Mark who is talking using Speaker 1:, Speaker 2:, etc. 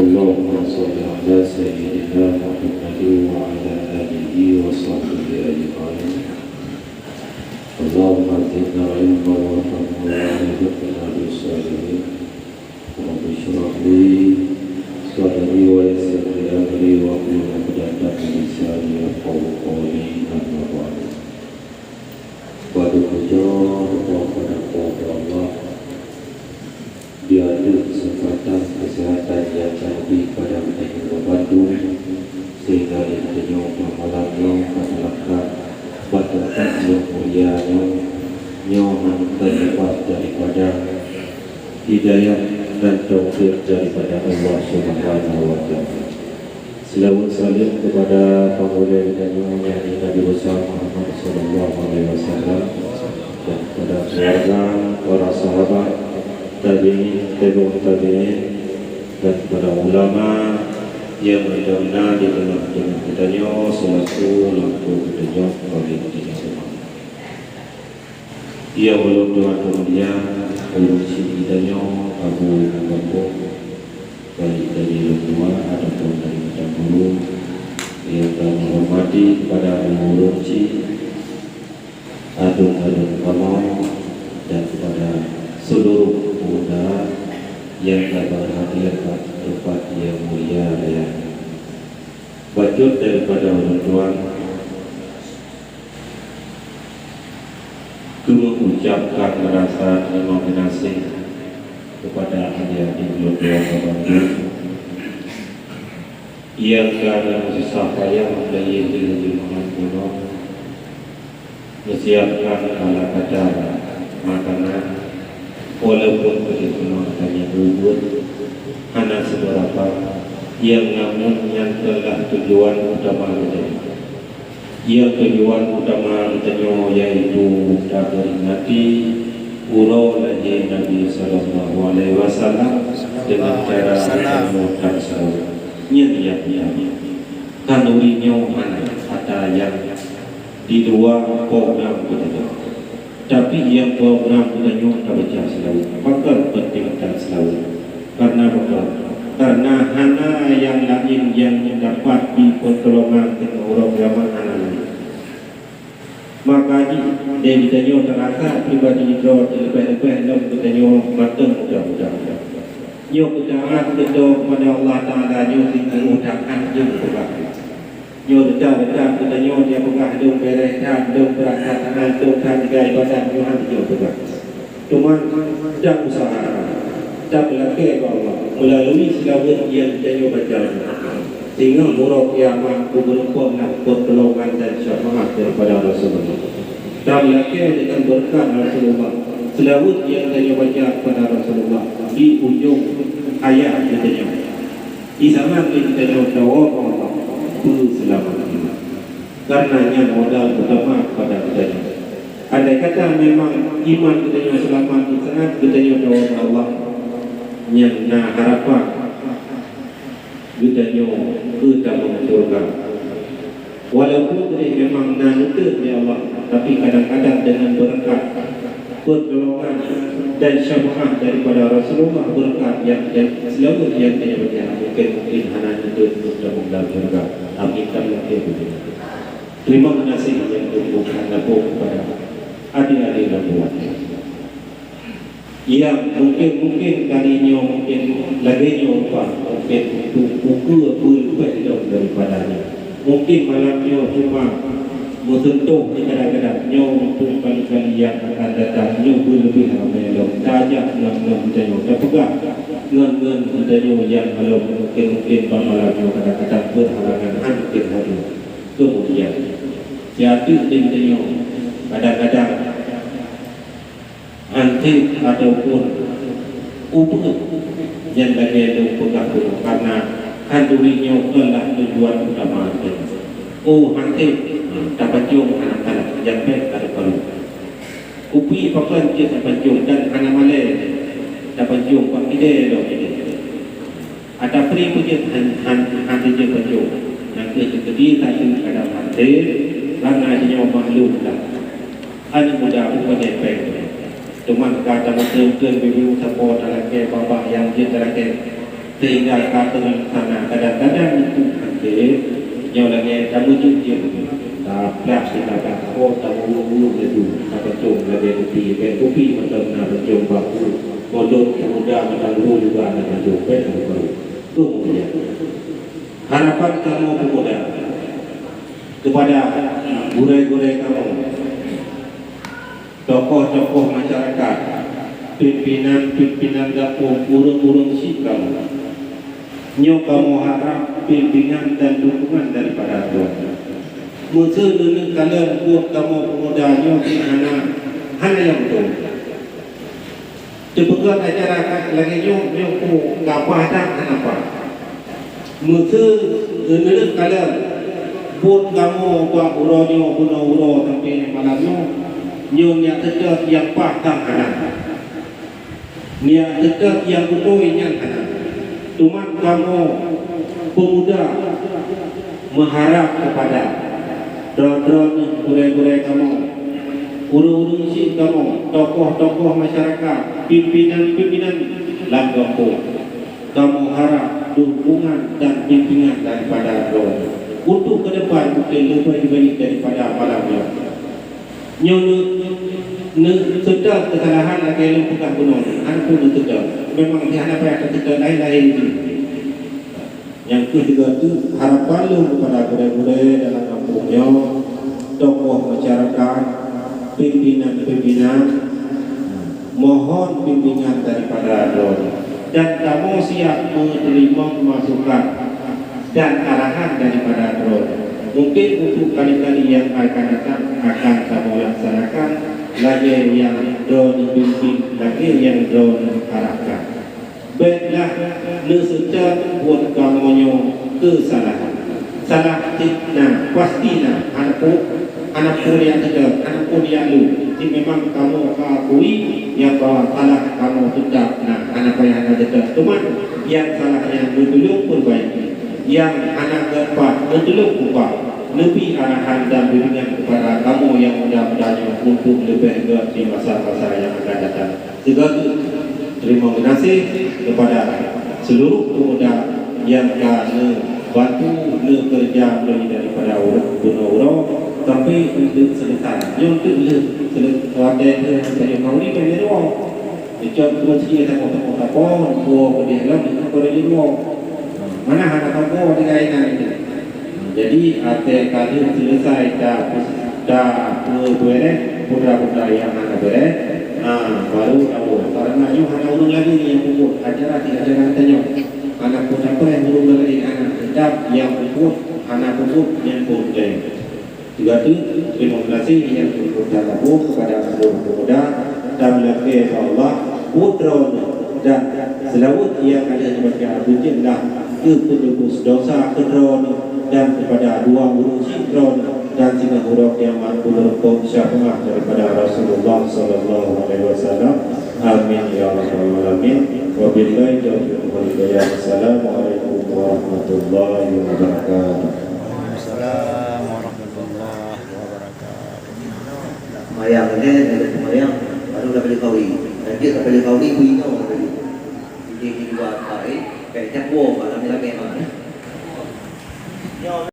Speaker 1: اللهم صل على سيدنا محمد وعلى آله وصحبه أجمعين. اللهم زدنا علما وفهما وارزقنا بالصالحين. رب اشرح لي صدري ويسر لي أمري واحلل عقدة من لساني يفقهوا قولي. أما بعد. Pada puja kepada Allah, dia ada kesempatan kesehatan yang cantik pada kita membantu sehingga intinya malamnya masyarakat batasan yang mulianya nyaman terlepas daripada hidayah dan taufik daripada Allah Subhanahu wa Ta'ala. Selawat salam kepada pengulang dan yang Nabi besar Muhammad sallallahu alaihi wasallam dan kepada keluarga, para sahabat, tabi'in, tabi'in dan para ulama yang benar-benar di tengah-tengah kitanya selaku lampu petunjuk bagi kita semua. Ia belum Tuhan kemudian belum kitanya Abu baik dari luar ataupun dari macam guru yang telah menghormati kepada Al-Murun Adung Kamal dan kepada seluruh pemuda yang telah berhadir pada tempat yang mulia raya. Bacot daripada orang Tuhan ku mengucapkan rasa terima kasih kepada adik-adik Tuhan Tuhan yang kerana susah payah mempunyai diri mengampuni menyiapkan ala kadar makanan walaupun perhitungan hanya bubur hanya seberapa yang namun yang telah tujuan utama kita yang tujuan utama kita yaitu memperingati Urau lagi Nabi Sallallahu Alaihi Wasallam dengan cara menemukan sahur nyia-nyia kanurinya mana ada yang di dua program kita tapi yang program kita tak baca selalu maka pentingkan selalu karena hana yang lain yang dapat di pertolongan orang ramah hana lain. Maka dia ditanya terasa pribadi itu lebih-lebih dalam bertanya matang mudah-mudahan. Yo kejaran kita kepada Allah Taala yo tinggal ucapan yo berkata. Yo dekat bertanya dia bukan do beresan do perasaan do kan gaya badan Tuhan yo berkata. Cuma jangan usaha. Tak berlaku Allah melalui selawat yang dia baca. Sehingga murah kiamat berkumpullah pertolongan dan syafaat daripada Rasulullah. Dan yakin dengan berkat Rasulullah. Selawat yang saya baca kepada Rasulullah di ujung ayat katanya. Di sana kita doa Allah berselamat. Karenanya modal utama kepada kita. Andai kata memang iman kita selamat di sana kita doa Allah yang harapan kita dalam surga. Walaupun dia memang nanti ya Allah, tapi kadang-kadang dengan berkat pertolongan dan syafaat daripada Rasulullah berkat yang selalu yang dia baca mungkin hanya itu dalam surga. Amin kami begitu. Terima kasih yang Tuhan lapor kepada adik-adik dan buat. Yang mungkin kalinya mungkin laginya mungkin buku apa daripadanya. Mungkin malamnya cuma menyentuh kadang-kadang nyawa untuk kali-kali yang akan datang nyawa lebih ramai dalam tajak dalam bertanya dan pegang dengan bertanya yang kalau mungkin malamnya kadang-kadang berhalangan hampir hari kemudian jadi bertanya kadang-kadang antik ataupun ubah yang lagi ada pegang karena kandungannya adalah tujuan utama. Antik dapat jom anak-anak yang baik dari baru. Upi papan dia dapat jom dan anak malay dapat jom pak ide loh ini. Ada peri punya hanti dia berjom. Yang kedua tadi ada hanti karena dia makhluk dah. Ada mudah upaya baik. Cuma kata mungkin biru support dalam ke bapa yang dia dalam ke sehingga kata sana kadang-kadang itu nanti yang lagi kamu jujur tak kita kata tamu ulu itu kata cung lagi kopi macam nak cung baku bodoh muda macam dulu juga ada cung itu kemudian harapan kamu pemuda kepada gurai-gurai kamu, tokoh-tokoh masyarakat, pimpinan gabung, urung-urung si kamu, kamu harap pimpinan dan dukungan daripada Tuhan. Musuh dunia kalian buat kamu pemuda hanya yang betul. Cepat acara lagi nyoku gapah tak apa. Musuh dunia kalian buat kamu buat uronyo buno tapi malamnya nyonya tetap yang patang anak niat tetap yang betul yang anak cuma kamu pemuda mengharap kepada drone gurai-gurai kamu urung-urung si kamu tokoh-tokoh masyarakat pimpinan kamu harap dukungan dan bimbingan daripada drone untuk ke depan mungkin lebih baik daripada malamnya. Sedang kesalahan lagi yang bukan gunung, pun sedang. Memang tiada apa yang kita lain-lain itu. Yang ketiga itu harapan lu kepada budaya-budaya dalam kampungnya, tokoh masyarakat, pimpinan, mohon bimbingan daripada Tuhan. Dan kamu siap menerima masukan dan arahan daripada drone. Mungkin untuk kali-kali yang akan datang akan kamu laksanakan lagi yang drone bimbing, lagi yang drone arahkan. Baiklah, nesecah buat kamu kesalahan. Salah tidak pastilah anakku yang tidak, anakku yang lu. Jadi memang kamu akui yang bahwa salah kamu tetap. Anak yang ada tetap. Cuma yang salah yang dulu perbaiki. Yang anak keempat menjeluk upah lebih arahan dan bimbingan kepada kamu yang mudah-mudahnya untuk lebih hebat di masa-masa yang akan datang. Segala terima kasih kepada seluruh pemuda yang telah bantu kerja mulai daripada orang sampai untuk selesai. Yang untuk ada yang mau ni boleh doang. Macam kursi ada apa-apa, buat dia lah, boleh doang. Mana anak kamu ada kaitan itu. Jadi kali selesai dah beres putra-putra yang anak beres, baru tahu. Karena you hanya urung lagi yang pupuk acara tanya. Anak putra apa yang urung lagi anak tetap yang pupuk, anak pupuk yang putih. Juga itu terima kasih yang berputar kepada seluruh pemuda dan lagi Allah putra dan selawat yang ada sebagai abutin dah penebus dosa kedron dan kepada dua guru sidron dan tiga huruf yang mampu merupakan syafaat daripada Rasulullah sallallahu alaihi wasallam. Amin ya rabbal alamin. Wabillahi taufiq wal hidayah. Assalamualaikum warahmatullahi wabarakatuh.
Speaker 2: Waalaikumsalam warahmatullahi wabarakatuh.
Speaker 3: Mayang ni mayang baru dah beli kawi. Dia tak beli kawi punya orang tadi. Dia buat baik. Kayak cap wall malam ni lagi mana?